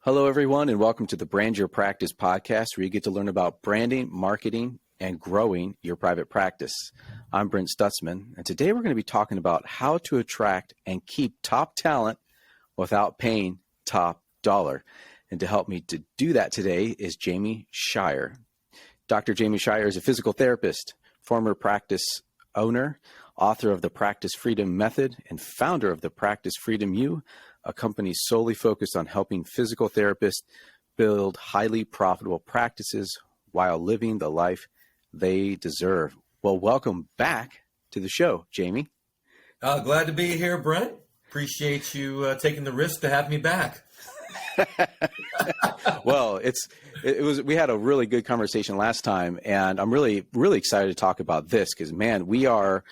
Hello, everyone, and welcome to the Brand Your Practice podcast, where you get to learn about branding, marketing, and growing your private practice. I'm Brent Stutzman, and today we're going to be talking about how to attract and keep top talent without paying top dollar. And to help me to do that today is Jamey Schrier. Dr. Jamey Schrier is a physical therapist, former practice owner, author of the Practice Freedom Method, and founder of the Practice Freedom U, a company solely focused on helping physical therapists build highly profitable practices while living the life they deserve. Well, welcome back to the show, Jamey. Glad to be here, Brent. Appreciate you taking the risk to have me back. Well, we had a really good conversation last time, and I'm really excited to talk about this because, man, we are,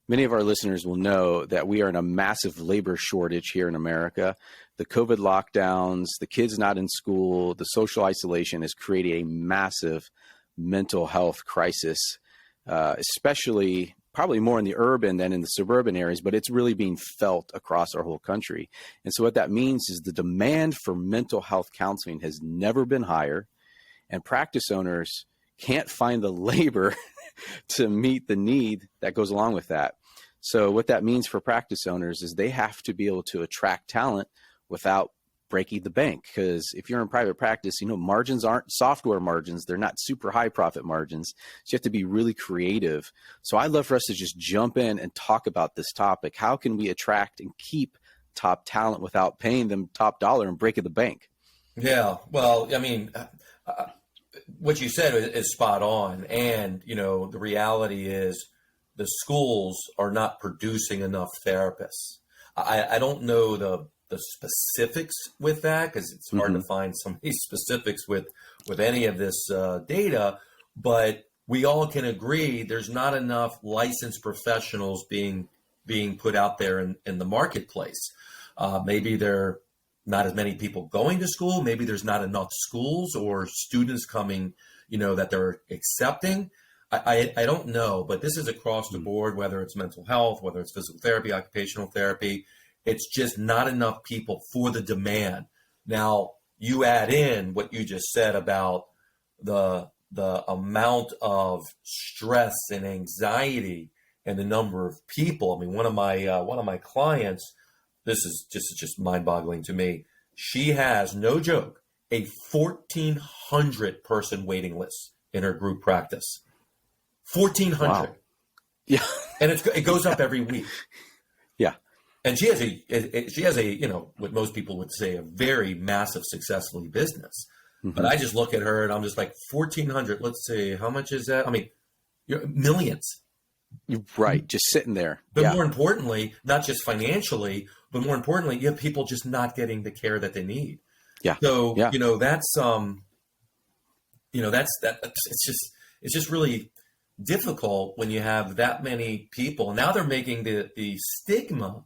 many of our listeners will know that we are in a massive labor shortage here in America. The COVID lockdowns, the kids not in school, the social isolation has created a massive mental health crisis, especially probably more in the urban than in the suburban areas, but it's really being felt across our whole country. And so what that means is the demand for mental health counseling has never been higher, and practice owners can't find the labor to meet the need that goes along with that. So what that means for practice owners is they have to be able to attract talent without breaking the bank. Because if you're in private practice, margins aren't software margins. They're not super high profit margins. So you have to be really creative. So I'd love for us to just jump in and talk about this topic. How can we attract and keep top talent without paying them top dollar and breaking the bank? Yeah, well, I mean, what you said is spot on. And, the reality is the schools are not producing enough therapists. I don't know the specifics with that because it's hard to find some of these specifics with any of this data, but we all can agree there's not enough licensed professionals being put out there in the marketplace. Maybe there are not as many people going to school. Maybe there's not enough schools or students coming, that they're accepting. I don't know, but this is across the board, whether it's mental health, whether it's physical therapy, occupational therapy. It's just not enough people for the demand. Now, you add in what you just said about the amount of stress and anxiety and the number of people. I mean, one of my clients, this is just mind-boggling to me. She has, no joke, a 1,400 person waiting list in her group practice. 1,400. Wow. Yeah. And it goes up every week. Yeah. And she has a what most people would say, a very massive, successful business. Mm-hmm. But I just look at her and I'm just like, 1,400, let's see, how much is that? I mean, millions. You're right. Just sitting there. But more importantly, not just financially, but more importantly, you have people just not getting the care that they need. Yeah. So, that's it's just really difficult when you have that many people. Now they're making the stigma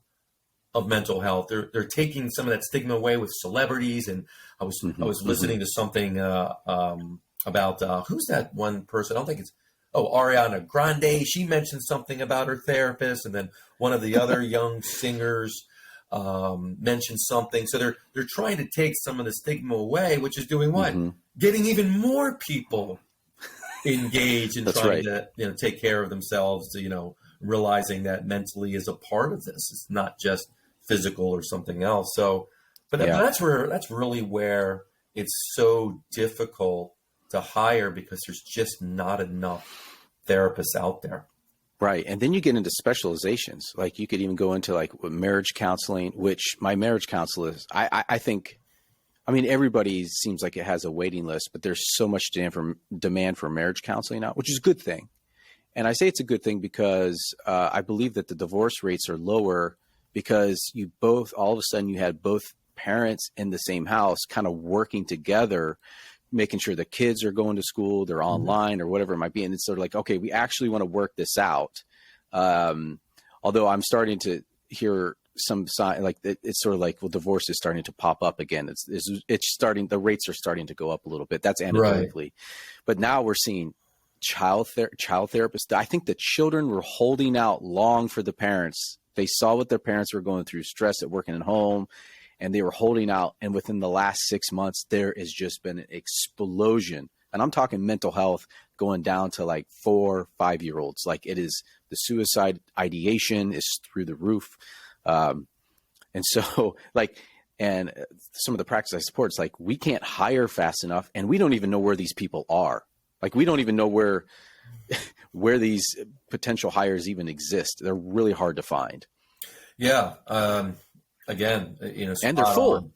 of mental health. They're taking some of that stigma away with celebrities. And I was listening to something about who's that one person? I don't think it's Ariana Grande. She mentioned something about her therapist, and then one of the other young singers mentioned something. So they're trying to take some of the stigma away, which is doing what? Mm-hmm. Getting even more people engaged in trying to take care of themselves, realizing that mentally is a part of this. It's not just physical or something else. So, but that's really where it's so difficult to hire because there's just not enough therapists out there. Right. And then you get into specializations. Like you could even go into like marriage counseling, which my marriage counselor is, I think, everybody seems like it has a waiting list, but there's so much demand for marriage counseling now, which is a good thing. And I say it's a good thing because I believe that the divorce rates are lower because all of a sudden you had both parents in the same house kind of working together, making sure the kids are going to school, they're online or whatever it might be. And it's sort of like, okay, we actually want to work this out. Although I'm starting to hear some sign like it's sort of like, well, divorce is starting to pop up again. It's starting, the rates are starting to go up a little bit. That's anecdotally, right. But now we're seeing child therapists. I think the children were holding out long for the parents. They saw what their parents were going through, stress at working at home. and they were holding out. And within the last 6 months, there has just been an explosion. And I'm talking mental health going down to like 4, 5-year-olds. Like it is, the suicide ideation is through the roof. And so like, and some of the practice I support, it's like, we can't hire fast enough, and we don't even know where these people are. Like, we don't even know where these potential hires even exist. They're really hard to find. Yeah. Again, and they're full.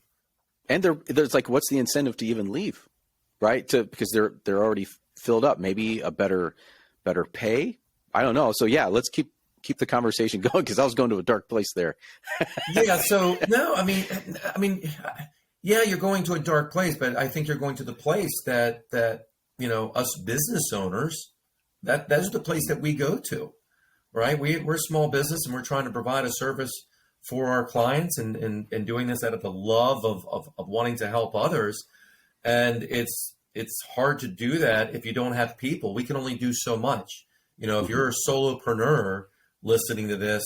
And there's like, what's the incentive to even leave? Right. Because they're already filled up. Maybe a better pay. I don't know. So yeah, let's keep the conversation going, because I was going to a dark place there. Yeah. So no, I mean, yeah, you're going to a dark place, but I think you're going to the place that us business owners, that's the place that we go to, right? We're a small business, and we're trying to provide a service for our clients, and doing this out of the love of wanting to help others. And it's hard to do that if you don't have people. We can only do so much. If you're a solopreneur listening to this,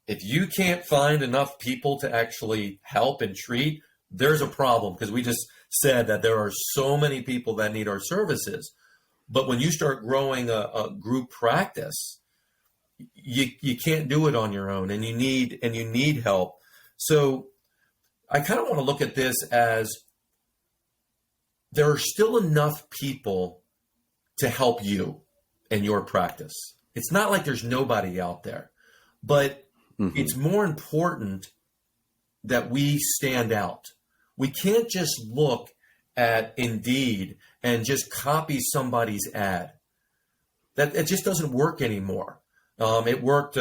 if you can't find enough people to actually help and treat, there's a problem, because we just said that there are so many people that need our services. But when you start growing a group practice, you can't do it on your own, and you need help. So I kind of want to look at this as, there are still enough people to help you and your practice. It's not like there's nobody out there, but it's more important that we stand out. We can't just look at Indeed and just copy somebody's ad. It just doesn't work anymore. It worked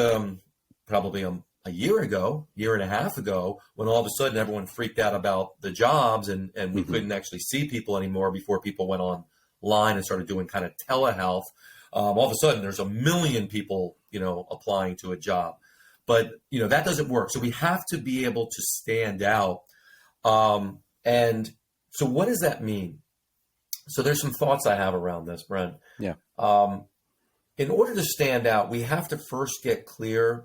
probably a year and a half ago, when all of a sudden everyone freaked out about the jobs, and we couldn't actually see people anymore before people went online and started doing kind of telehealth. All of a sudden there's 1 million people, applying to a job, but that doesn't work. So we have to be able to stand out. And so what does that mean? So there's some thoughts I have around this, Brent. Yeah. In order to stand out, we have to first get clear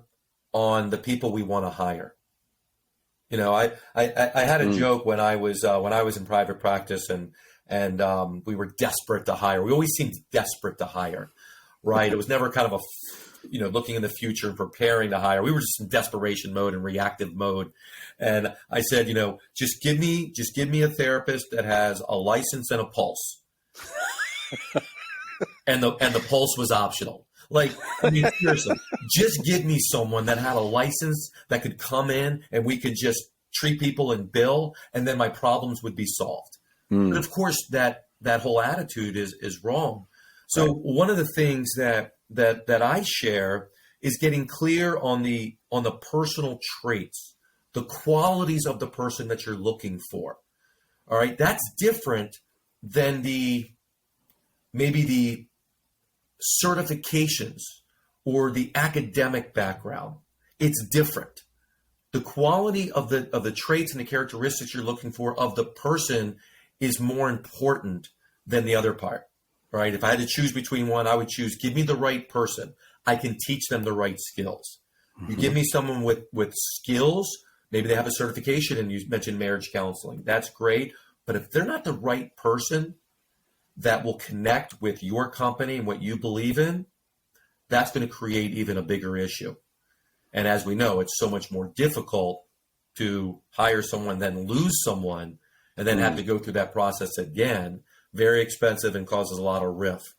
on the people we want to hire. I had a joke when I was in private practice, and we were desperate to hire. We always seemed desperate to hire, right? It was never kind of looking in the future and preparing to hire. We were just in desperation mode and reactive mode. And I said, just give me a therapist that has a license and a pulse. and the pulse was optional. Like, seriously, just give me someone that had a license that could come in, and we could just treat people and bill, and then my problems would be solved. But of course, that whole attitude is wrong. So one of the things that I share is getting clear on the personal traits, the qualities of the person that you're looking for. All right, that's different than maybe the certifications or the academic background. It's different. The quality of the traits and the characteristics you're looking for of the person is more important than the other part, right? If I had to choose between one, I would choose, give me the right person. I can teach them the right skills. You give me someone with skills, maybe they have a certification, and you mentioned marriage counseling. That's great. But if they're not the right person that will connect with your company and what you believe in, that's going to create even a bigger issue. And as we know, it's so much more difficult to hire someone than lose someone, and then have to go through that process again. Very expensive and causes a lot of riff.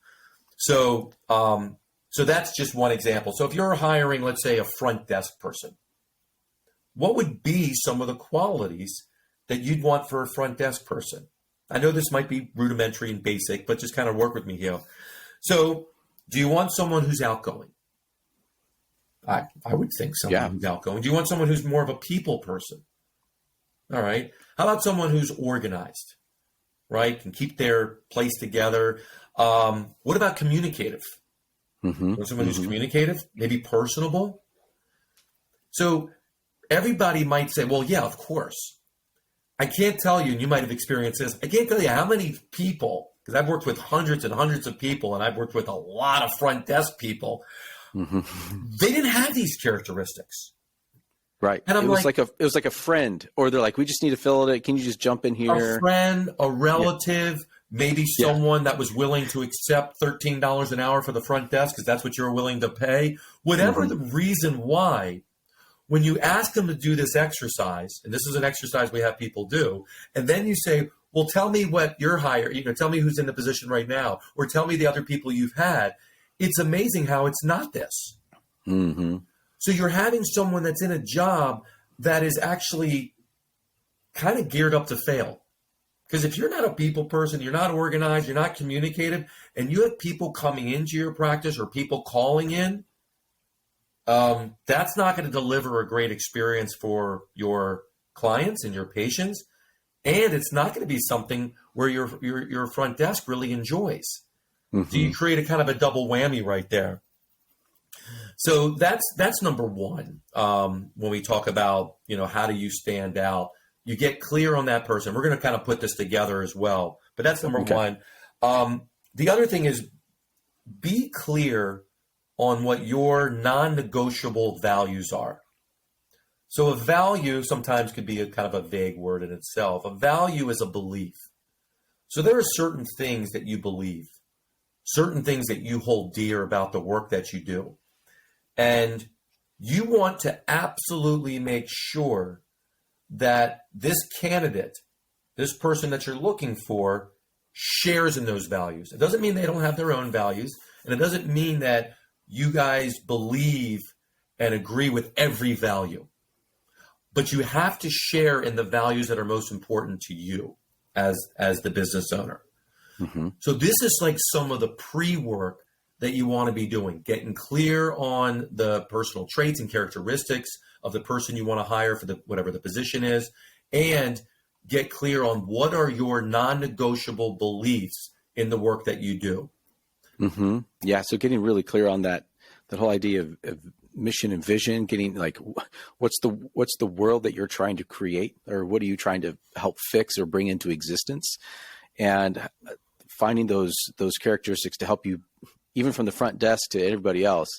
So that's just one example. So if you're hiring, let's say, a front desk person, what would be some of the qualities that you'd want for a front desk person? I know this might be rudimentary and basic, but just kind of work with me here. So do you want someone who's outgoing? I would think someone who's outgoing. Do you want someone who's more of a people person? All right. How about someone who's organized, right? Can keep their place together. What about communicative? Someone who's communicative, maybe personable. So everybody might say, well, yeah, of course. I can't tell you, and you might have experienced this, I can't tell you how many people, because I've worked with hundreds and hundreds of people, and I've worked with a lot of front desk people. They didn't have these characteristics. Right. And I'm like, It was like a friend, or they're like, we just need to fill it. Can you just jump in here? a friend, a relative, maybe someone that was willing to accept $13 an hour for the front desk because that's what you're willing to pay. Whatever the reason why, when you ask them to do this exercise, and this is an exercise we have people do, and then you say, well, tell me what you're hired, tell me who's in the position right now, or tell me the other people you've had. It's amazing how it's not this. Mm-hmm. So you're having someone that's in a job that is actually kind of geared up to fail. Because if you're not a people person, you're not organized, you're not communicative, and you have people coming into your practice or people calling in, that's not going to deliver a great experience for your clients and your patients. And it's not going to be something where your front desk really enjoys. Mm-hmm. So you create a kind of a double whammy right there. So that's number one. When we talk about, how do you stand out, you get clear on that person. We're going to kind of put this together as well, but that's number one. The other thing is be clear on what your non-negotiable values are. So a value sometimes could be a kind of a vague word in itself. A value is a belief. So there are certain things that you believe, certain things that you hold dear about the work that you do. And you want to absolutely make sure that this candidate, this person that you're looking for, shares in those values. It doesn't mean they don't have their own values, and it doesn't mean that you guys believe and agree with every value. But you have to share in the values that are most important to you as the business owner. Mm-hmm. So this is like some of the pre-work that you want to be doing, getting clear on the personal traits and characteristics of the person you want to hire for whatever the position is, and get clear on what are your non-negotiable beliefs in the work that you do. Mm-hmm. Yeah. So getting really clear on that whole idea of mission and vision, getting like, what's the world that you're trying to create, or what are you trying to help fix or bring into existence, and finding those characteristics to help you, even from the front desk to everybody else,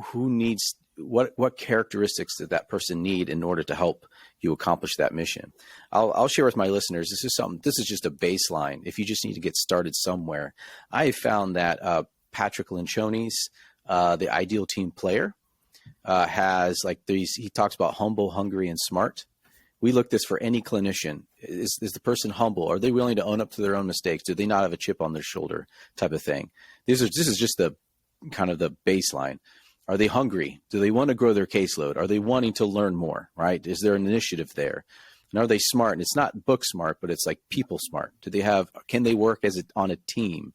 who needs what characteristics does that person need in order to help you accomplish that mission. I'll share with my listeners. This is just a baseline. If you just need to get started somewhere, I have found that Patrick Lencioni's The Ideal Team Player has like these. He talks about humble, hungry, and smart. We look this for any clinician. Is the person humble? Are they willing to own up to their own mistakes? Do they not have a chip on their shoulder type of thing? This is just the kind of the baseline. Are they hungry? Do they want to grow their caseload? Are they wanting to learn more, right? Is there an initiative there? And are they smart? And it's not book smart, but it's like people smart. Can they work on a team?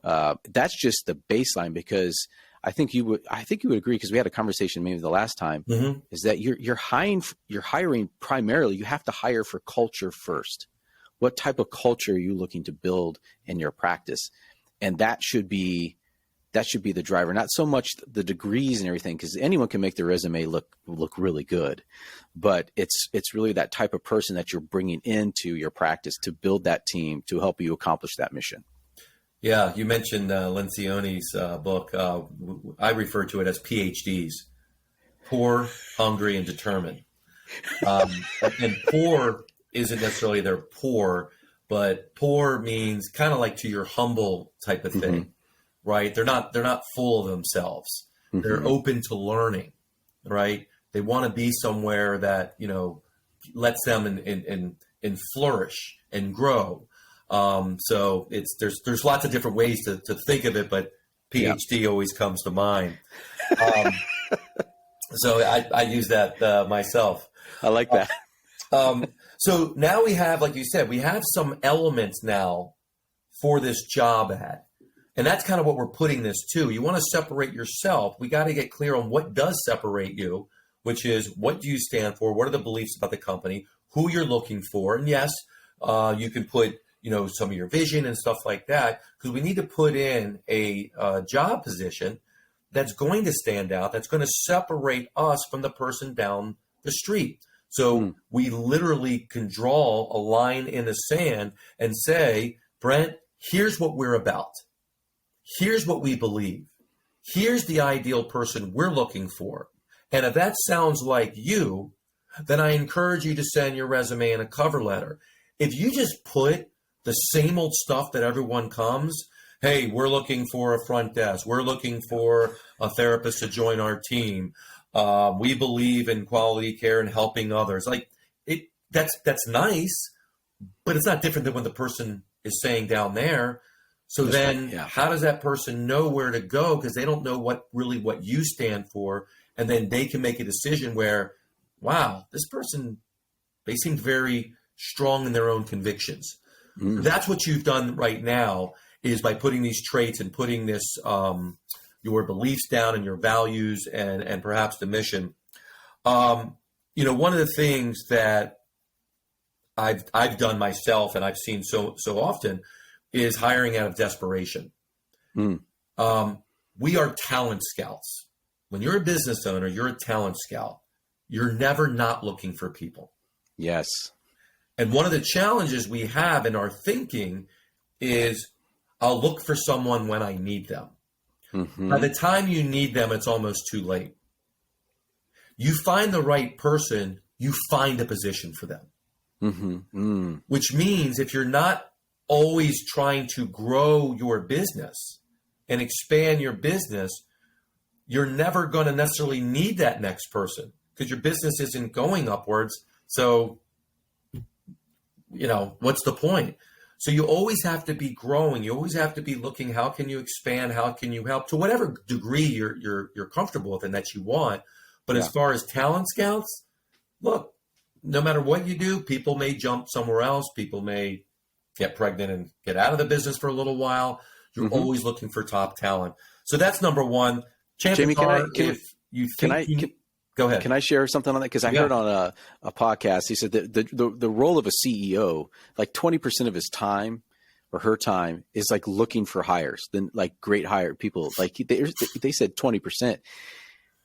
That's just the baseline, because I think you would agree, because we had a conversation maybe the last time, mm-hmm. is that you're hiring primarily, you have to hire for culture first. What type of culture are you looking to build in your practice? And that should be the driver, not so much the degrees and everything, because anyone can make their resume look really good, but it's really that type of person that you're bringing into your practice to build that team to help you accomplish that mission. Yeah, you mentioned Lencioni's book. I refer to it as PhDs: poor, hungry, and determined. And poor isn't necessarily they're poor, but poor means kind of like to your humble type of thing, mm-hmm. right? They're not full of themselves. Mm-hmm. They're open to learning, right? They want to be somewhere that lets them and flourish and grow. So there's lots of different ways to think of it, but PhD always comes to mind. So I use that myself. I like that. So now we have, like you said, we have some elements now for this job ad. And that's kind of what we're putting this to. You want to separate yourself. We got to get clear on what does separate you, which is what do you stand for? What are the beliefs about the company? Who you're looking for? And yes, you can put some of your vision and stuff like that, because we need to put in a job position that's going to stand out, that's going to separate us from the person down the street. So we literally can draw a line in the sand and say, Brent, here's what we're about. Here's what we believe. Here's the ideal person we're looking for. And if that sounds like you, then I encourage you to send your resume and a cover letter. If you just put the same old stuff that everyone comes, hey, we're looking for a front desk, we're looking for a therapist to join our team, we believe in quality care and helping others. Like that's nice, but it's not different than what the person is saying down there. So That's then right, yeah. how does that person know where to go? Because they don't know what you stand for. And then they can make a decision where, wow, this person, they seemed very strong in their own convictions. That's what you've done right now, is by putting these traits and putting this, your beliefs down and your values and perhaps the mission. One of the things that I've done myself and I've seen so often is hiring out of desperation. We are talent scouts. When you're a business owner, you're a talent scout. You're never not looking for people. Yes. And one of the challenges we have in our thinking is, I'll look for someone when I need them. By the time you need them, it's almost too late. You find the right person, you find a position for them. Which means if you're not always trying to grow your business and expand your business, you're never going to necessarily need that next person because your business isn't going upwards. So, what's the point? So you always have to be growing. You always have to be looking, how can you expand? How can you help to whatever degree you're comfortable with and that you want. But as far as talent scouts, look, no matter what you do, people may jump somewhere else. People may get pregnant and get out of the business for a little while. You're always looking for top talent. So that's number one. Jamey, Go ahead. Can I share something on that? Because I heard on a podcast, he said that the role of a CEO, like 20% of his time or her time is like looking for hires, then like great hire people. Like they said 20%.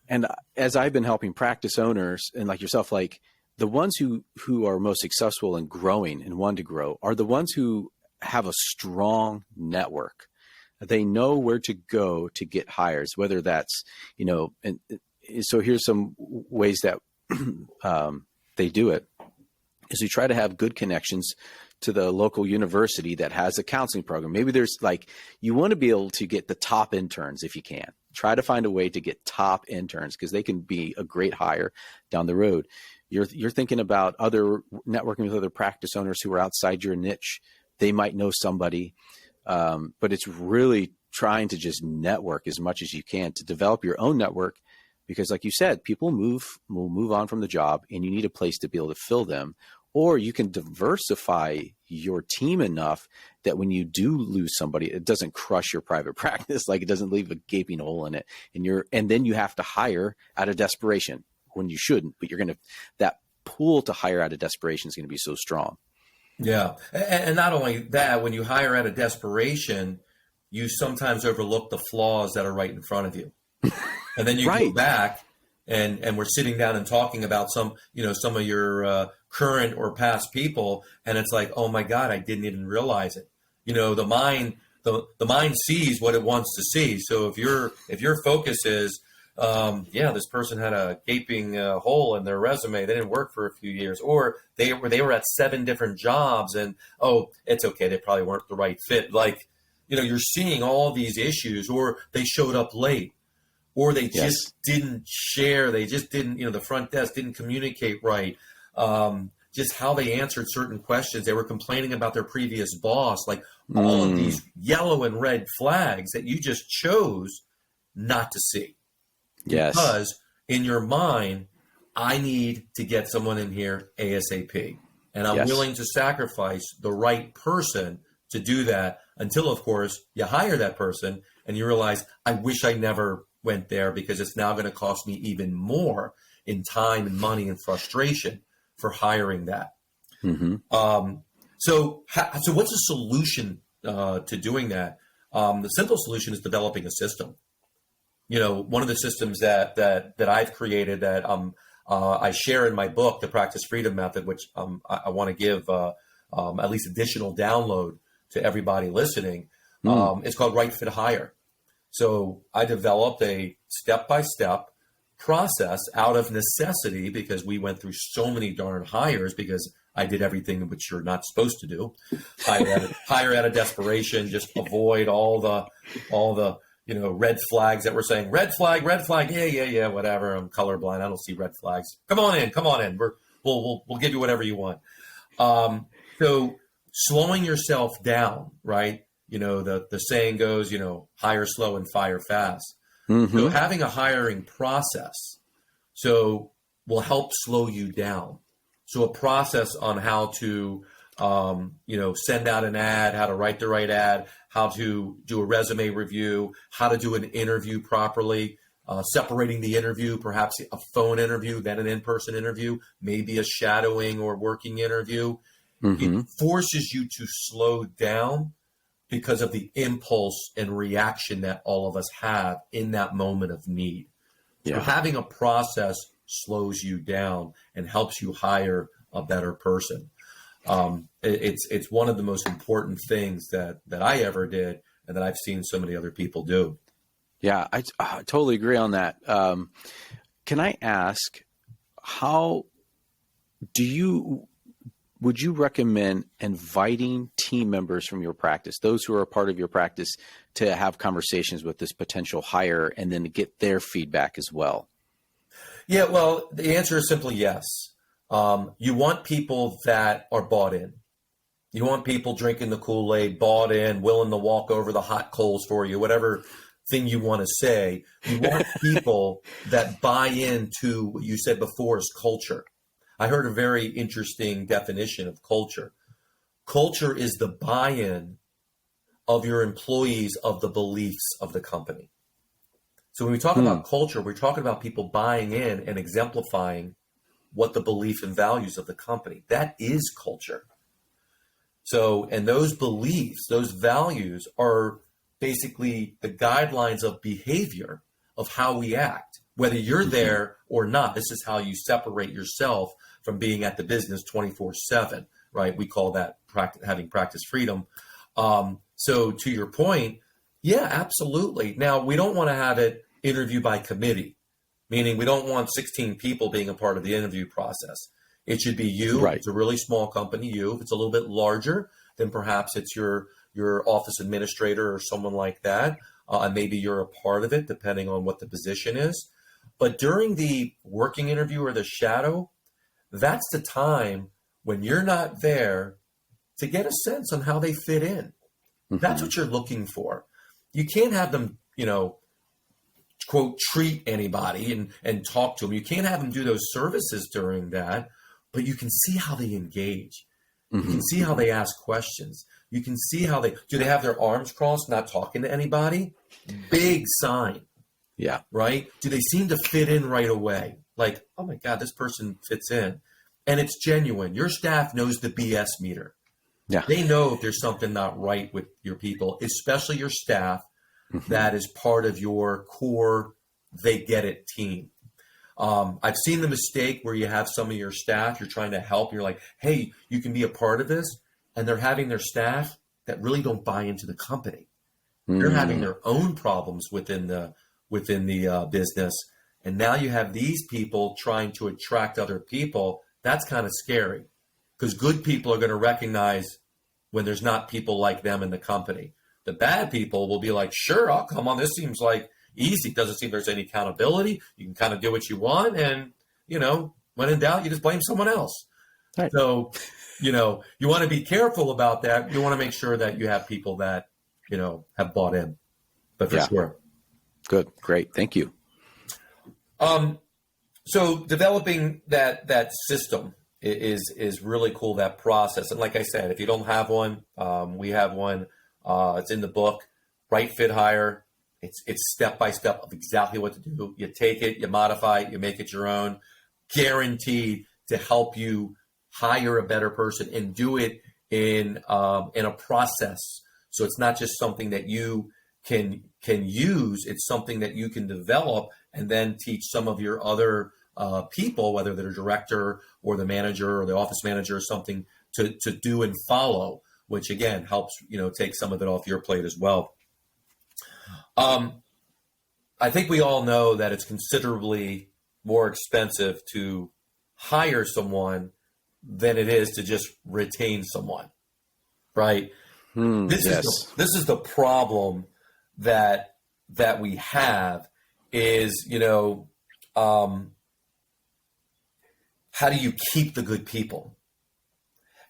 And as I've been helping practice owners and like yourself, like the ones who are most successful in growing and want to grow are the ones who have a strong network. They know where to go to get hires, whether that's, and so here's some ways that they do it is you try to have good connections to the local university that has a counseling program. Maybe there's you want to be able to get the top interns if you can. Try to find a way to get top interns because they can be a great hire down the road. You're thinking about networking with other practice owners who are outside your niche. They might know somebody, but it's really trying to just network as much as you can to develop your own network. Because like you said, people will move on from the job and you need a place to be able to fill them. Or you can diversify your team enough that when you do lose somebody, it doesn't crush your private practice. Like it doesn't leave a gaping hole in it. And then you have to hire out of desperation when you shouldn't, but that pool to hire out of desperation is going to be so strong. Yeah. And not only that, when you hire out of desperation, you sometimes overlook the flaws that are right in front of you. And then you go back and we're sitting down and talking about some of your current or past people. And it's like, oh my God, I didn't even realize it. The mind sees what it wants to see. So if your focus is, this person had a gaping hole in their resume, they didn't work for a few years, or they were at 7 different jobs and, oh, it's okay, they probably weren't the right fit. Like, you're seeing all these issues, or they showed up late. Or they just didn't share. They just didn't, the front desk didn't communicate right. Just how they answered certain questions. They were complaining about their previous boss, like all of these yellow and red flags that you just chose not to see. Yes. Because in your mind, I need to get someone in here ASAP. And I'm willing to sacrifice the right person to do that until, of course, you hire that person and you realize, I wish I never went there because it's now going to cost me even more in time and money and frustration for hiring that. So what's the solution to doing that? The simple solution is developing a system. One of the systems that I've created that I share in my book, The Practice Freedom Method, which I want to give at least additional download to everybody listening. It's called Right Fit Hire. So I developed a step-by-step process out of necessity, because we went through so many darn hires, because I did everything which you're not supposed to do. Hire out of desperation, just avoid all the red flags that we're saying, red flag, yeah, whatever. I'm colorblind. I don't see red flags. Come on in. We'll give you whatever you want. So slowing yourself down, right? The saying goes, hire slow and fire fast. Mm-hmm. So having a hiring process will help slow you down. So a process on how to, send out an ad, how to write the right ad, how to do a resume review, how to do an interview properly, separating the interview, perhaps a phone interview, then an in-person interview, maybe a shadowing or working interview. Mm-hmm. It forces you to slow down because of the impulse and reaction that all of us have in that moment of need. Yeah. So having a process slows you down and helps you hire a better person. It's one of the most important things that I ever did, and that I've seen so many other people do. Yeah, I totally agree on that. Can I ask, would you recommend inviting team members from your practice, those who are a part of your practice, to have conversations with this potential hire and then to get their feedback as well? Yeah, well, the answer is simply yes. You want people that are bought in. You want people drinking the Kool-Aid, bought in, willing to walk over the hot coals for you, whatever thing you want to say. You want people that buy into what you said before is culture. I heard a very interesting definition of culture. Culture is the buy-in of your employees of the beliefs of the company. So when we talk about culture, we're talking about people buying in and exemplifying what the belief and values of the company. That is culture. So, and those beliefs, those values are basically the guidelines of behavior of how we act, whether you're there or not. This is how you separate yourself from being at the business 24/7, right? We call that having practice freedom. So to your point, yeah, absolutely. Now, we don't want to have it interview by committee, meaning we don't want 16 people being a part of the interview process. It should be you. Right. If it's a really small company, you. If it's a little bit larger, then perhaps it's your office administrator or someone like that. And maybe you're a part of it, depending on what the position is. But during the working interview or the shadow, that's the time when you're not there to get a sense on how they fit in. Mm-hmm. That's what you're looking for. You can't have them, quote, treat anybody and talk to them. You can't have them do those services during that, but you can see how they engage. Mm-hmm. You can see how they ask questions. You can see how do they have their arms crossed, not talking to anybody? Big sign. Yeah. Right? Do they seem to fit in right away? Like, oh my God, this person fits in. And it's genuine. Your staff knows the BS meter. Yeah. They know if there's something not right with your people, especially your staff that is part of your core, they get it team. I've seen the mistake where you have some of your staff, you're trying to help, you're like, hey, you can be a part of this. And they're having their staff that really don't buy into the company. They're having their own problems within the business. And now you have these people trying to attract other people. That's kind of scary, because good people are going to recognize when there's not people like them in the company. The bad people will be like, sure, I'll come on. This seems like easy. Doesn't seem there's any accountability. You can kind of do what you want. And, when in doubt, you just blame someone else. Right. So, you want to be careful about that. You want to make sure that you have people that, have bought in. But for sure. Good. Great. Thank you. So developing that system is really cool, that process. And like I said, if you don't have one, we have one. It's in the book, Right Fit Hire. It's step-by-step of exactly what to do. You take it, you modify it, you make it your own, guaranteed to help you hire a better person and do it in a process. So it's not just something that you can use. It's something that you can develop and then teach some of your other people, whether they're director or the manager or the office manager or something, to do and follow, which again helps take some of it off your plate as well. I think we all know that it's considerably more expensive to hire someone than it is to just retain someone, right? This is the problem that we have is, how do you keep the good people?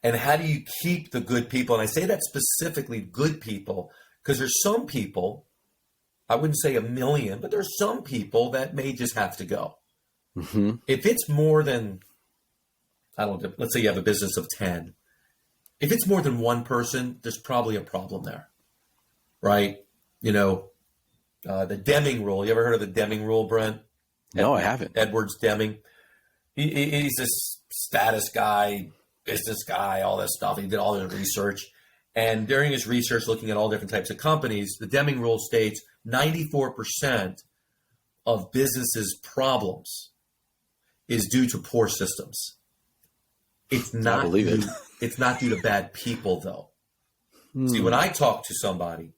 And how do you keep the good people? And I say that specifically good people, because there's some people, I wouldn't say a million, but there's some people that may just have to go. Mm-hmm. If it's more than, let's say you have a business of 10. If it's more than one person, there's probably a problem there, right? The Deming Rule. You ever heard of the Deming Rule, Brent? No, I haven't. Edwards Deming. He's this status guy, business guy, all this stuff. He did all the research. And during his research, looking at all different types of companies, the Deming Rule states 94% of businesses' problems is due to poor systems. It's not it's not due to bad people, though. See, when I talk to somebody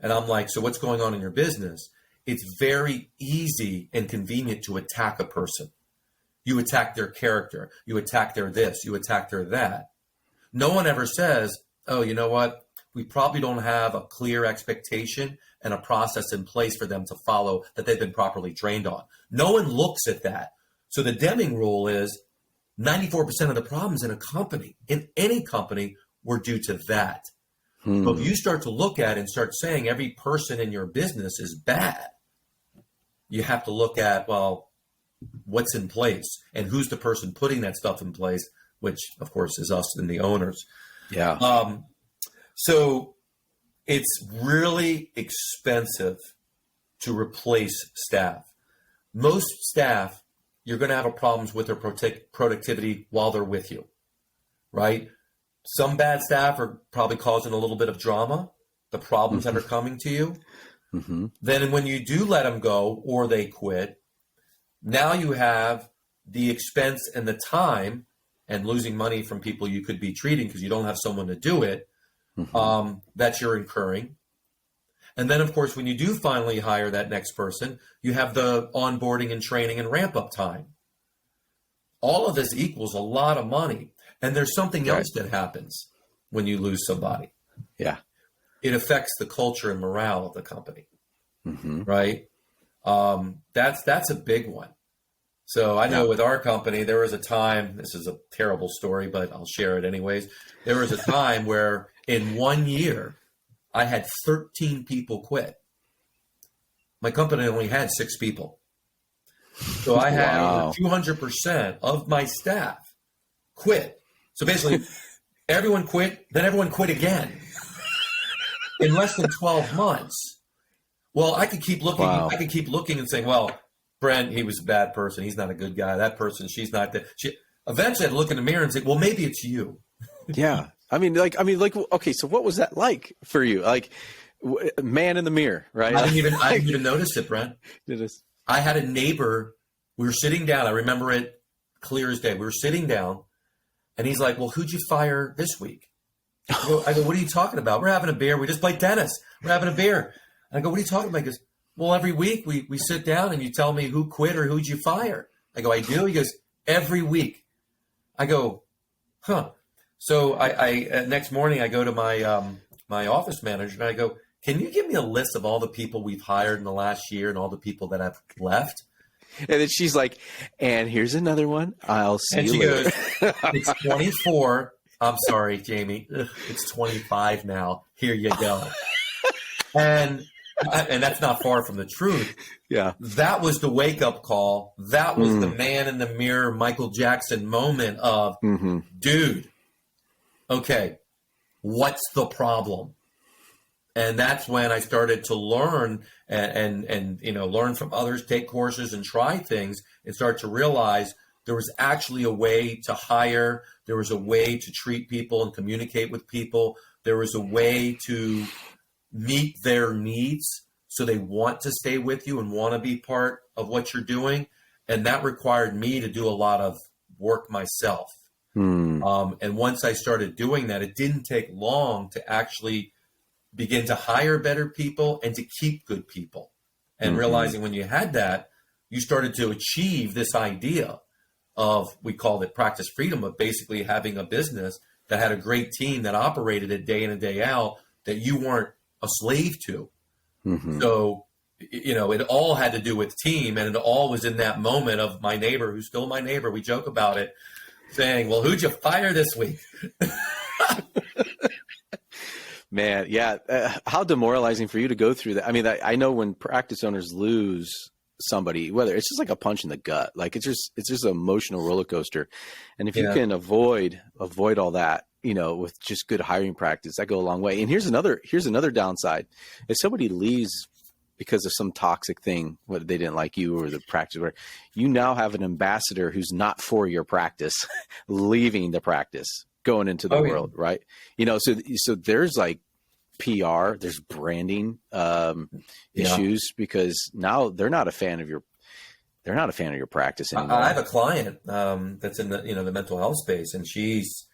and I'm like, so what's going on in your business? It's very easy and convenient to attack a person. You attack their character. You attack their this. You attack their that. No one ever says, oh, you know what? We probably don't have a clear expectation and a process in place for them to follow that they've been properly trained on. No one looks at that. So the Deming Rule is 94% of the problems in a company, in any company, were due to that. So if you start to look at it and start saying every person in your business is bad, you have to look at, well, what's in place and who's the person putting that stuff in place, which, of course, is us and the owners. Yeah. So it's really expensive to replace staff. Most staff, you're going to have a problems with their productivity while they're with you, right? Some bad staff are probably causing a little bit of drama, the problems that are coming to you. Mm-hmm. Then when you do let them go or they quit, now you have the expense and the time and losing money from people you could be treating because you don't have someone to do it, that you're incurring. And then, of course, when you do finally hire that next person, you have the onboarding and training and ramp-up time. All of this equals a lot of money. And there's something else that happens when you lose somebody. Yeah. It affects the culture and morale of the company, Mm-hmm. right? That's a big one. So I know with our company, there was a time, this is a terrible story, but I'll share it anyways. There was a time where in 1 year, I had 13 people quit. My company only had 6 people. So I had over 200% of my staff quit. So basically, everyone quit, then everyone quit again in less than 12 months. Well, I could keep looking. I could keep looking and saying, well, Brent, he was a bad person. He's not a good guy. That person, she's not that. Eventually, I'd look in the mirror and say, well, maybe it's you. Yeah. I mean, okay, so what was that like for you? Like, man in the mirror, right? I didn't even notice it, Brent. I had a neighbor. We were sitting down. I remember it clear as day. We were sitting down, and he's like, well, who'd you fire this week? I go, what are you talking about? We're having a beer. We just played tennis. We're having a beer. And I go, what are you talking about? He goes, well, every week we sit down and you tell me who quit or who'd you fire. I go, I do? He goes, every week. I go, huh. So I next morning I go to my office manager and I go, can you give me a list of all the people we've hired in the last year and all the people that have left? And then she's like, and here's another one. I'll see you later. And she goes, it's 24. I'm sorry, Jamey. It's 25 now. Here you go. And that's not far from the truth. Yeah. That was the wake-up call. That was the man in the mirror, Michael Jackson moment of, dude, okay, what's the problem? And that's when I started to learn and learn from others, take courses and try things and start to realize there was actually a way to hire. There was a way to treat people and communicate with people. There was a way to meet their needs so they want to stay with you and want to be part of what you're doing. And that required me to do a lot of work myself. And once I started doing that, it didn't take long to actually begin to hire better people and to keep good people. and realizing when you had that, you started to achieve this idea of, we called it practice freedom, of basically having a business that had a great team that operated it day in and day out, that you weren't a slave to. So, it all had to do with team, and it all was in that moment of my neighbor, who's still my neighbor. We joke about it, saying, well, who'd you fire this week? Man, yeah. How demoralizing for you to go through that. I mean, I know when practice owners lose somebody, whether it's just like a punch in the gut, like it's just an emotional roller coaster. And if you can avoid all that, with just good hiring practice, that go a long way. And here's another downside. If somebody leaves because of some toxic thing, whether they didn't like you or the practice, where you now have an ambassador who's not for your practice, leaving the practice, going into the world, right? So there's like PR, there's branding issues, because now they're not a fan of your practice anymore. I have a client that's in the mental health space, and she's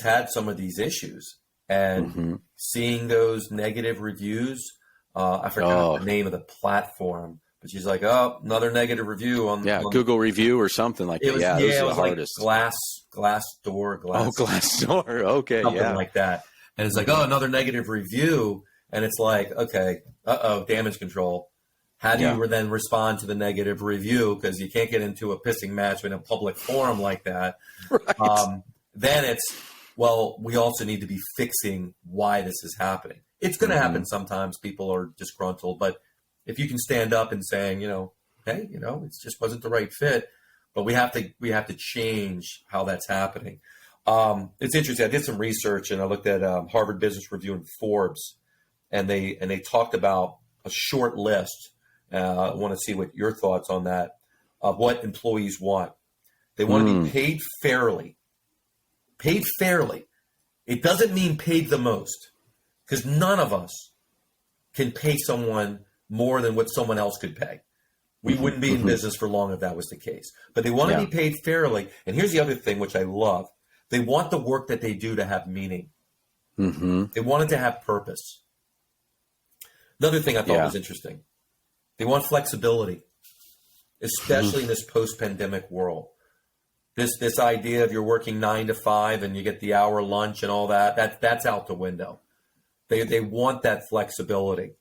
had some of these issues, and seeing those negative reviews. I forgot the name of the platform, but she's like, oh, another negative review on Google review or something like that. Those are the hardest. Like Glassdoor. Glassdoor. Okay, something like that. And it's like, oh, another negative review, and it's like, okay, damage control. How do you then respond to the negative review? Because you can't get into a pissing match in a public forum like that. Right. Then it's, well, we also need to be fixing why this is happening. It's going to happen sometimes. People are disgruntled, but if you can stand up and saying, hey, it just wasn't the right fit, but we have to change how that's happening. It's interesting. I did some research, and I looked at Harvard Business Review and Forbes, and they talked about a short list. I want to see what your thoughts on that, of what employees want. They want to be paid fairly. Paid fairly. It doesn't mean paid the most, because none of us can pay someone more than what someone else could pay. We wouldn't be in business for long if that was the case. But they want to be paid fairly. And here's the other thing, which I love. They want the work that they do to have meaning. They want it to have purpose. Another thing I thought was interesting. They want flexibility, especially in this post-pandemic world. This idea of you're working 9 to 5 and you get the hour lunch and all that's out the window. They want that flexibility.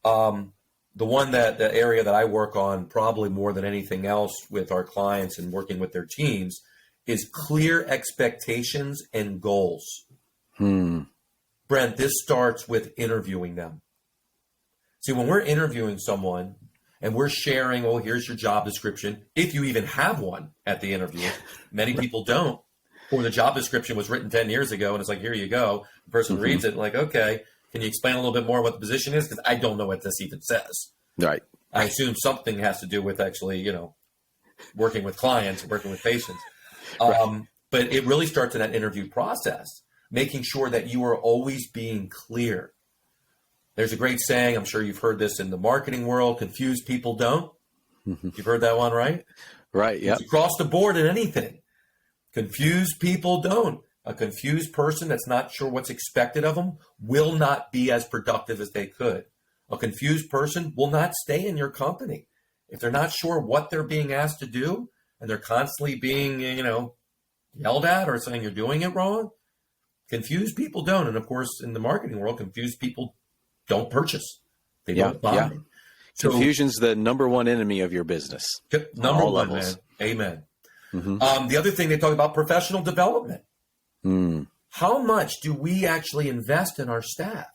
The area that I work on probably more than anything else with our clients and working with their teams is clear expectations and goals. Brent, this starts with interviewing them. See, when we're interviewing someone and we're sharing, oh, here's your job description, if you even have one at the interview, many people don't, or the job description was written 10 years ago and it's like, here you go. The person reads it and like, okay, can you explain a little bit more what the position is? Because I don't know what this even says. Right. I assume something has to do with actually, working with clients, working with patients. But it really starts in that interview process, making sure that you are always being clear. There's a great saying, I'm sure you've heard this in the marketing world, confused people don't. You've heard that one, right? Right, yeah. It's across the board in anything. Confused people don't. A confused person that's not sure what's expected of them will not be as productive as they could. A confused person will not stay in your company. If they're not sure what they're being asked to do, and they're constantly being, yelled at or saying you're doing it wrong, confused people don't. And of course, in the marketing world, confused people don't purchase. They don't buy. Yeah. So, confusion's the number one enemy of your business. Number one, man. Amen. The other thing they talk about, professional development. How much do we actually invest in our staff?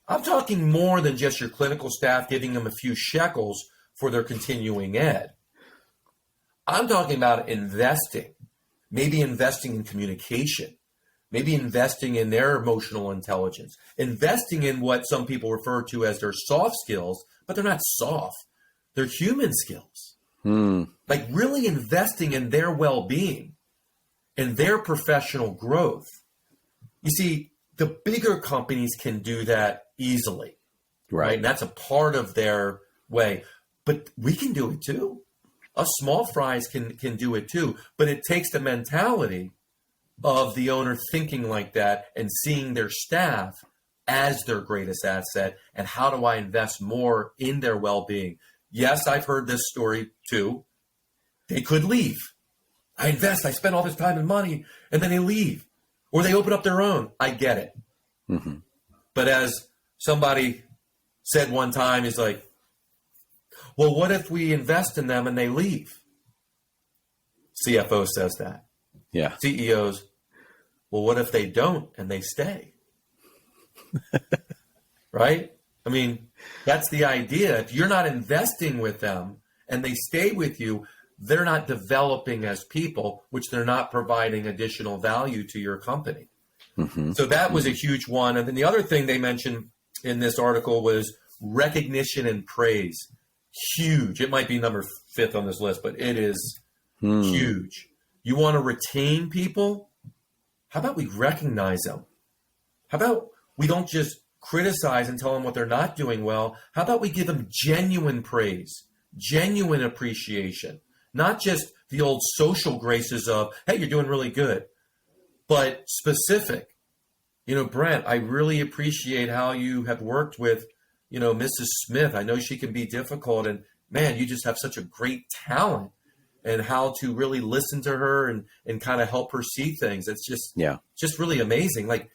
I'm talking more than just your clinical staff giving them a few shekels for their continuing ed. I'm talking about investing, maybe investing in communication, maybe investing in their emotional intelligence, investing in what some people refer to as their soft skills, but they're not soft. They're human skills. Like really investing in their well-being and their professional growth. You see, the bigger companies can do that easily, right? And that's a part of their way. But we can do it too. Us small fries can do it too. But it takes the mentality of the owner thinking like that and seeing their staff as their greatest asset, and how do I invest more in their well-being? Yes, I've heard this story too. They could leave. I invest, I spend all this time and money, and then they leave. Or they open up their own. I get it. Mm-hmm. But as somebody said one time, is like, well, what if we invest in them and they leave? CFO says that. Yeah. CEOs, well, what if they don't and they stay? Right? I mean, that's the idea. If you're not investing with them and they stay with you, they're not developing as people, which they're not providing additional value to your company. Mm-hmm. So that was a huge one. And then the other thing they mentioned in this article was recognition and praise. Huge. It might be number 5th on this list, but it is huge. You want to retain people? How about we recognize them? How about we don't just criticize and tell them what they're not doing well? How about we give them genuine praise, genuine appreciation, not just the old social graces of, hey, you're doing really good, but specific. You know, Brent, I really appreciate how you have worked with, you know, Mrs. Smith. I know she can be difficult, and man, you just have such a great talent, and how to really listen to her and kind of help her see things. It's just really amazing. Like,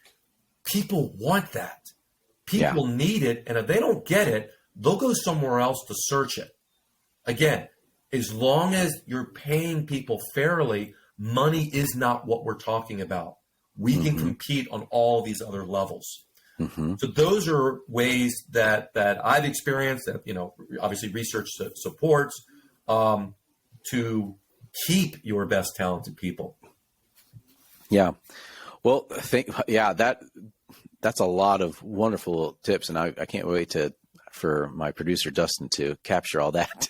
people want that. People need it. And if they don't get it, they'll go somewhere else to search it. Again, as long as you're paying people fairly, money is not what we're talking about. We can compete on all these other levels. Mm-hmm. So those are ways that I've experienced that, you know, obviously research supports, to keep your best talented people. Yeah. Well, that's a lot of wonderful tips, and I can't wait for my producer Dustin to capture all that.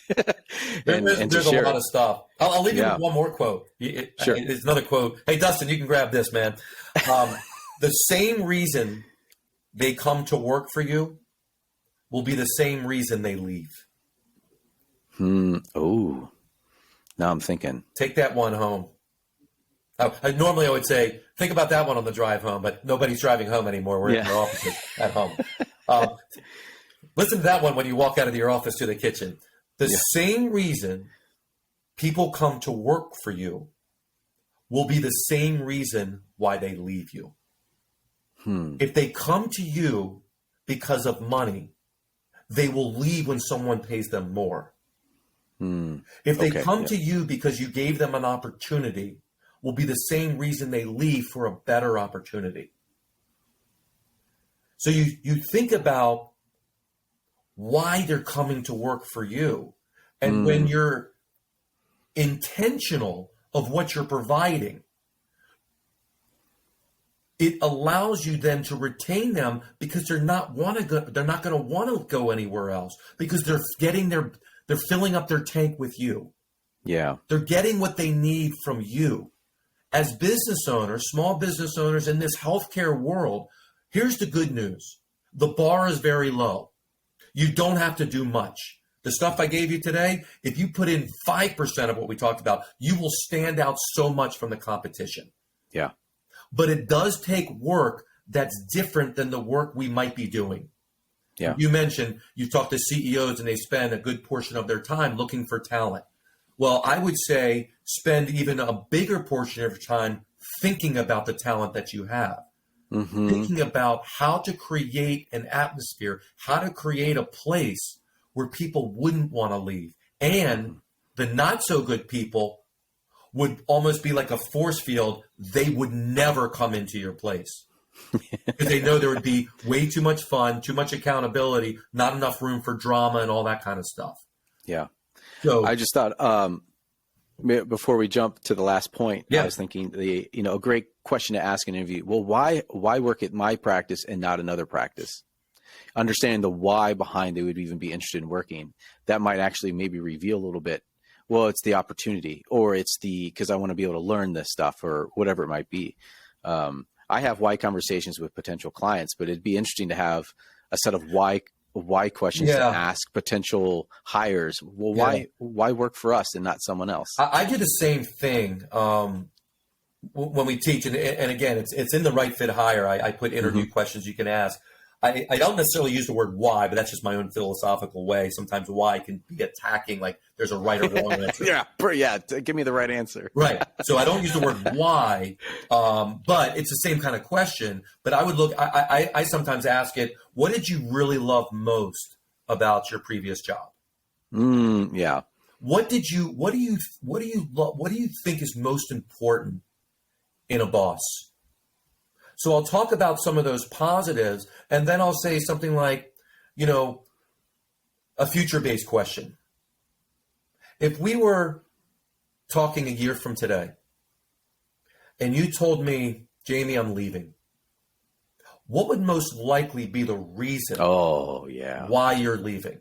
There's a lot of stuff. I'll leave you with one more quote. Sure. It's another quote. Hey, Dustin, you can grab this, man. The same reason they come to work for you will be the same reason they leave. Oh, now I'm thinking. Take that one home. Normally I would say, think about that one on the drive home, but nobody's driving home anymore. We're in our offices at home. Listen to that one when you walk out of your office to the kitchen. The same reason people come to work for you will be the same reason why they leave you. If they come to you because of money, they will leave when someone pays them more. If they come to you because you gave them an opportunity, will be the same reason they leave for a better opportunity. So you think about why they're coming to work for you. And when you're intentional of what you're providing, it allows you then to retain them, because they're not going to want to go anywhere else, because they're filling up their tank with you. Yeah. They're getting what they need from you. As business owners, small business owners in this healthcare world, here's the good news. The bar is very low. You don't have to do much. The stuff I gave you today, if you put in 5% of what we talked about, you will stand out so much from the competition. Yeah. But it does take work that's different than the work we might be doing. Yeah. You mentioned you talk to CEOs and they spend a good portion of their time looking for talent. Well, I would say spend even a bigger portion of your time thinking about the talent that you have. Thinking about how to create an atmosphere, how to create a place where people wouldn't want to leave. And the not so good people would almost be like a force field. They would never come into your place because they know there would be way too much fun, too much accountability, not enough room for drama and all that kind of stuff. Yeah. So I just thought, before we jump to the last point, I was thinking a great question to ask in an interview. Well, why work at my practice and not another practice? Understanding the why behind they would even be interested in working, that might actually maybe reveal a little bit. Well, it's the opportunity, or it's because I want to be able to learn this stuff, or whatever it might be. I have why conversations with potential clients, but it'd be interesting to have a set of why questions to ask potential hires. Well, why work for us and not someone else? I do the same thing when we teach, and again, it's in the right fit hire. I put interview questions you can ask. I don't necessarily use the word why, but that's just my own philosophical way. Sometimes why can be attacking, like there's a right or wrong answer. Give me the right answer. Right. So I don't use the word why, but it's the same kind of question. But I would look. I sometimes ask it, what did you really love most about your previous job? Yeah. What do you think is most important in a boss? So I'll talk about some of those positives, and then I'll say something like, a future-based question. If we were talking a year from today, and you told me, Jamey, I'm leaving, what would most likely be the reason why you're leaving?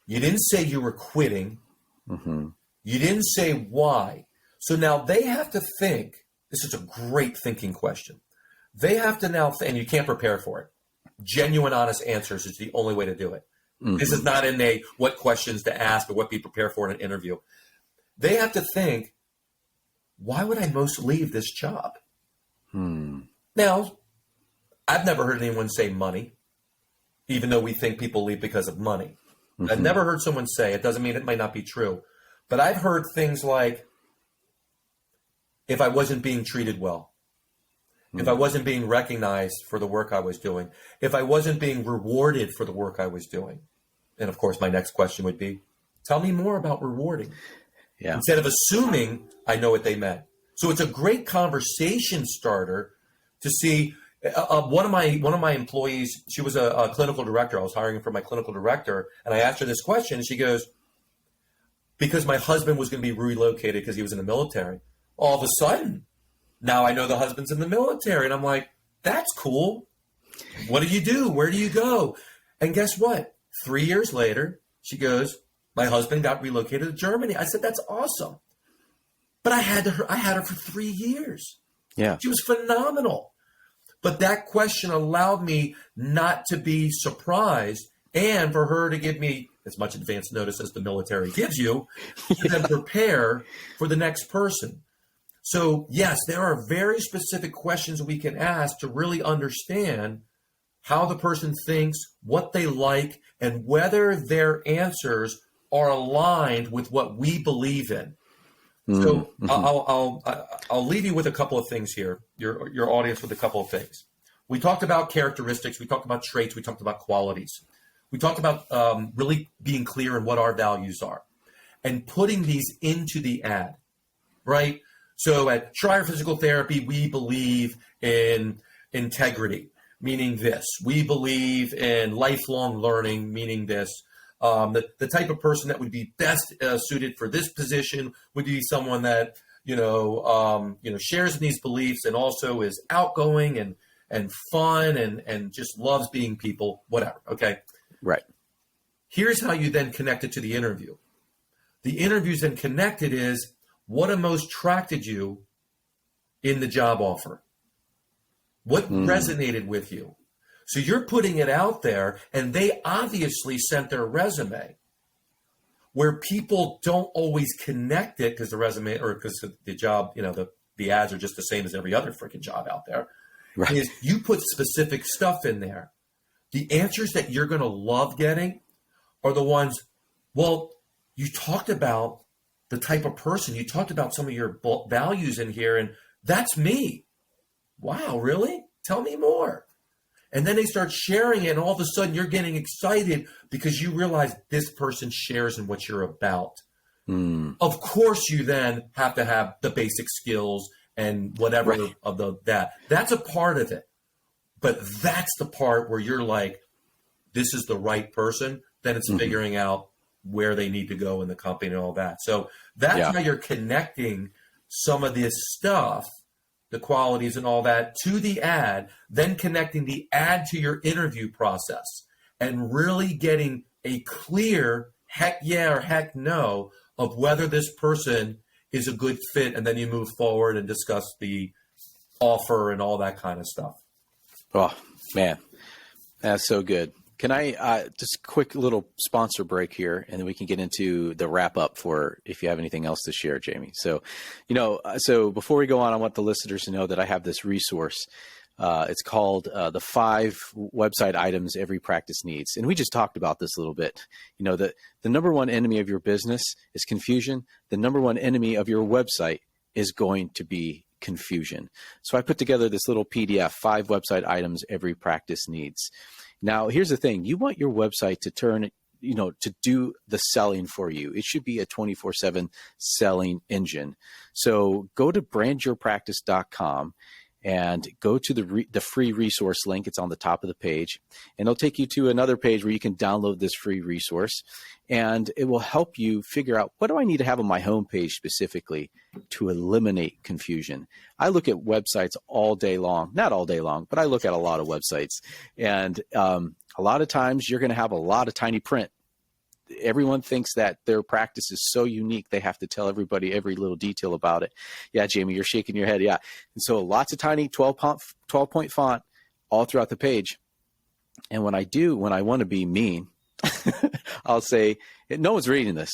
You didn't say you were quitting. Mm-hmm. You didn't say why. So now they have to think. This is a great thinking question. They have to now, and you can't prepare for it. Genuine, honest answers is the only way to do it. Mm-hmm. This is not in a what questions to ask or what be prepared for in an interview. They have to think, why would I most leave this job? Now, I've never heard anyone say money, even though we think people leave because of money. Mm-hmm. I've never heard someone say, it doesn't mean it might not be true, but I've heard things like, if I wasn't being treated well, if I wasn't being recognized for the work I was doing, if I wasn't being rewarded for the work I was doing. And of course, my next question would be, tell me more about rewarding. Yeah. Instead of assuming I know what they meant. So it's a great conversation starter to see. One of my employees, she was a clinical director. I was hiring for my clinical director, and I asked her this question. And she goes, because my husband was going to be relocated because he was in the military. All of a sudden, now I know the husband's in the military. And I'm like, that's cool. What do you do? Where do you go? And guess what? 3 years later, she goes, my husband got relocated to Germany. I said, that's awesome. But I had her for 3 years. Yeah. She was phenomenal. But that question allowed me not to be surprised and for her to give me as much advance notice as the military gives you to then prepare for the next person. So, yes, there are very specific questions we can ask to really understand how the person thinks, what they like, and whether their answers are aligned with what we believe in. So I'll leave you with a couple of things here, your audience with a couple of things. We talked about characteristics. We talked about traits. We talked about qualities. We talked about really being clear in what our values are and putting these into the ad, right? So at Schrier Physical Therapy, we believe in integrity, meaning this. We believe in lifelong learning, meaning this. The type of person that would be best suited for this position would be someone that shares in these beliefs and also is outgoing and fun and just loves being people, whatever. Okay, right. Here's how you then connect it to the interview. The interview's then connected is what most attracted you in the job offer. What resonated with you? So you're putting it out there, and they obviously sent their resume. Where people don't always connect it because the resume or because the job, the ads are just the same as every other freaking job out there. Right. Is you put specific stuff in there. The answers that you're going to love getting are the ones, well, you talked about the type of person, you talked about some of your values in here, and that's me. Wow, really? Tell me more. And then they start sharing it, and all of a sudden you're getting excited because you realize this person shares in what you're about. Of course, you then have to have the basic skills and whatever of that. That's a part of it. But that's the part where you're like, this is the right person. Then it's figuring out where they need to go in the company and all that. So that's how you're connecting some of this stuff, the qualities and all that, to the ad, then connecting the ad to your interview process and really getting a clear heck yeah or heck no of whether this person is a good fit. And then you move forward and discuss the offer and all that kind of stuff. Oh, man, that's so good. Can I just quick little sponsor break here, and then we can get into the wrap up for if you have anything else to share, Jamey. So, so before we go on, I want the listeners to know that I have this resource It's called the 5 website items every practice needs. And we just talked about this a little bit. The number one enemy of your business is confusion. The number one enemy of your website is going to be confusion. So I put together this little PDF, 5 website items every practice needs. Now, here's the thing. You want your website to turn, to do the selling for you. It should be a 24/7 selling engine. So go to brandyourpractice.com and go to the free resource link. It's on the top of the page, and it'll take you to another page where you can download this free resource, and it will help you figure out, what do I need to have on my homepage specifically to eliminate confusion? I look at websites all day long, not all day long, but I look at a lot of websites, and a lot of times you're going to have a lot of tiny print. Everyone thinks that their practice is so unique, they have to tell everybody every little detail about it. Yeah, Jamey, you're shaking your head. Yeah. And so lots of tiny 12-point font all throughout the page. And when I want to be mean, I'll say, no one's reading this.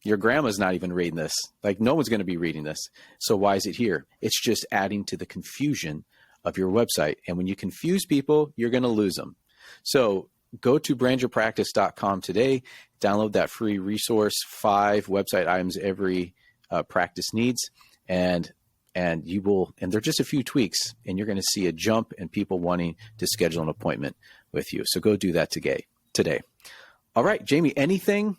Your grandma's not even reading this. Like, no one's going to be reading this. So why is it here? It's just adding to the confusion of your website. And when you confuse people, you're going to lose them. So go to brandyourpractice.com today, download that free resource, 5 website items every practice needs, and they're just a few tweaks, and you're going to see a jump in people wanting to schedule an appointment with you. So go do that today. All right, Jamey, anything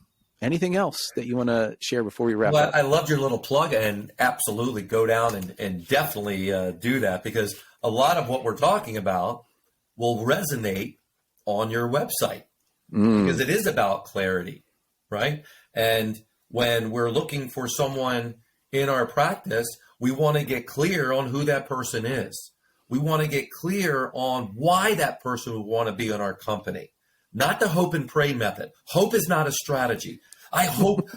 else that you want to share before we wrap up? I loved your little plug, and absolutely go down and definitely do that, because a lot of what we're talking about will resonate on your website, because it is about clarity, right? And when we're looking for someone in our practice, we want to get clear on who that person is. We want to get clear on why that person would want to be in our company, not the hope and pray method. Hope is not a strategy. I hope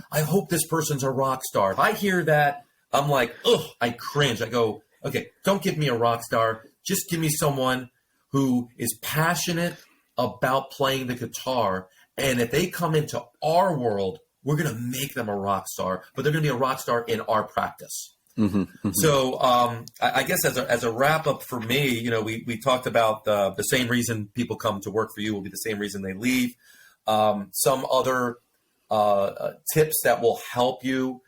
this person's a rock star. If I hear that, I'm like, ugh, I cringe. I go, okay, don't give me a rock star. Just give me someone who is passionate about playing the guitar, and if they come into our world, we're going to make them a rock star, but they're going to be a rock star in our practice. So I guess as a wrap up for me, we talked about the same reason people come to work for you will be the same reason they leave. Some other tips that will help you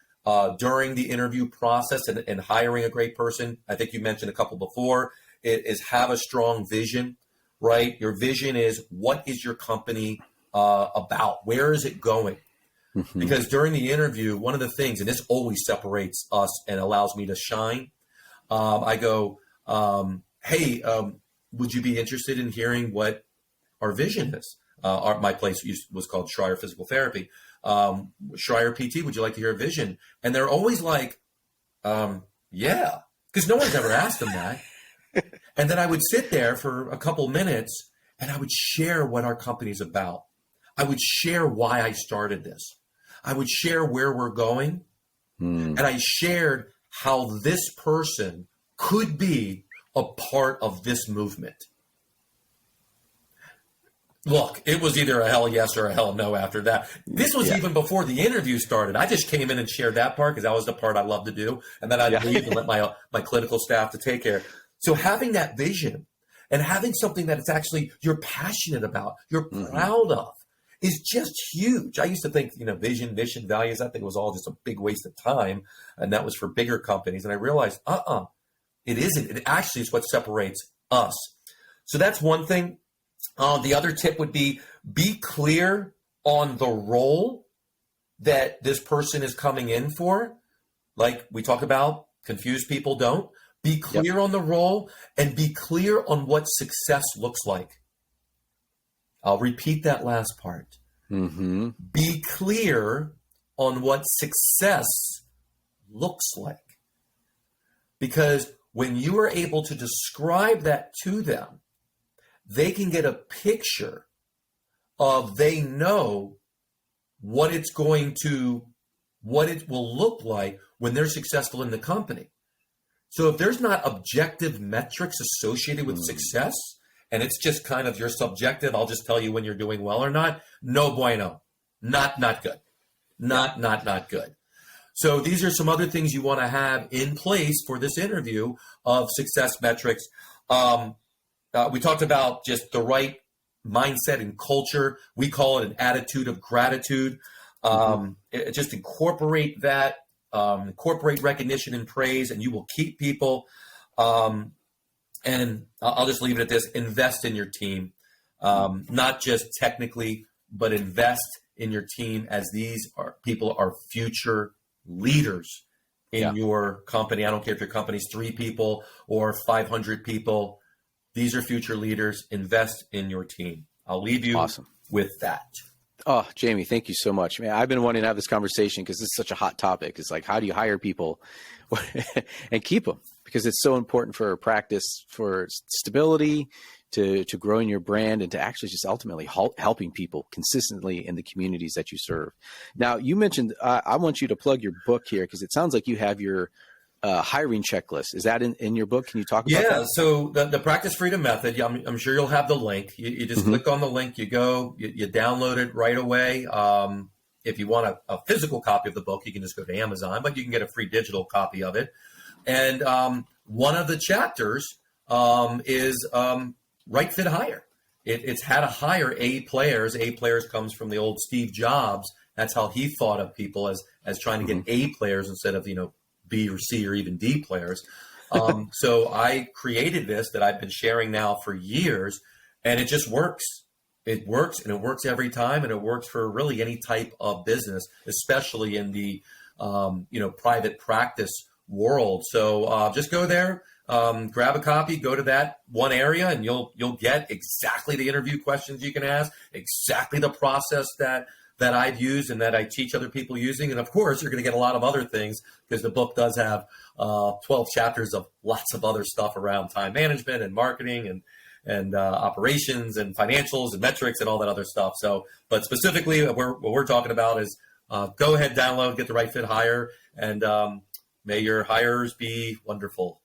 during the interview process and hiring a great person. I think you mentioned a couple before. It is have a strong vision. Right? Your vision is, what is your company about? Where is it going? Because during the interview, one of the things, and this always separates us and allows me to shine, I go, hey, would you be interested in hearing what our vision is? My place was called Schrier Physical Therapy. Schrier PT, would you like to hear a vision? And they're always like, yeah, because no one's ever asked them that. And then I would sit there for a couple minutes and I would share what our company's about. I would share why I started this. I would share where we're going. And I shared how this person could be a part of this movement. Look, it was either a hell yes or a hell no after that. This was even before the interview started. I just came in and shared that part because that was the part I love to do. And then I'd leave and let my clinical staff to take care. So having that vision and having something that it's actually you're passionate about, you're proud of, is just huge. I used to think, vision, mission, values, I think it was all just a big waste of time. And that was for bigger companies. And I realized, it isn't. It actually is what separates us. So that's one thing. The other tip would be clear on the role that this person is coming in for. Like we talk about, confused people don't. Be clear on the role and be clear on what success looks like. I'll repeat that last part. Be clear on what success looks like. Because when you are able to describe that to them, they can get a picture of, they know what it will look like when they're successful in the company. So if there's not objective metrics associated with success, and it's just kind of your subjective, I'll just tell you when you're doing well or not, no bueno. Not good. Not good. So these are some other things you want to have in place for this interview of success metrics. we talked about just the right mindset and culture. We call it an attitude of gratitude. Just incorporate that, incorporate recognition and praise, and you will keep people. And I'll just leave it at this: invest in your team, not just technically, but invest in your team, as these people are future leaders in your company. I don't care if your company's 3 people or 500 people. These are future leaders. Invest in your team. I'll leave you with that. Oh, Jamey, thank you so much. Man, I've been wanting to have this conversation because it's such a hot topic. It's like, how do you hire people and keep them? Because it's so important for practice, for stability, to growing your brand, and to actually just ultimately helping people consistently in the communities that you serve. Now, you mentioned, I want you to plug your book here, because it sounds like you have your hiring checklist. Is that in your book? Can you talk about that? Yeah, so the Practice Freedom Method, I'm sure you'll have the link. You just click on the link, you go, you download it right away. If you want a physical copy of the book, you can just go to Amazon, but you can get a free digital copy of it. And one of the chapters is Right Fit Hire. It's how to hire A players. A players comes from the old Steve Jobs. That's how he thought of people, as trying to get A players instead of, B or C or even D players. So I created this that I've been sharing now for years, and it just works. It works, and it works every time, and it works for really any type of business, especially in the private practice world. So just go there, grab a copy, go to that one area, and you'll get exactly the interview questions you can ask, exactly the process that I've used and that I teach other people using. And of course, you're going to get a lot of other things, because the book does have 12 chapters of lots of other stuff around time management and marketing and operations and financials and metrics and all that other stuff. So, but specifically what we're talking about is go ahead, download, get the Right Fit Hire, and may your hires be wonderful.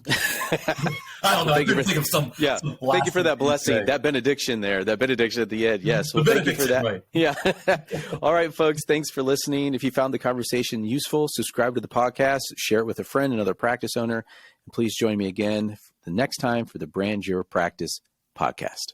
I don't know. I couldn't think of some. Yeah. Thank you for that blessing, that benediction there, that benediction at the end. Yes. Well, thank you for that. Right. Yeah. All right, folks. Thanks for listening. If you found the conversation useful, subscribe to the podcast, share it with a friend, another practice owner, and please join me again the next time for the Brand Your Practice podcast.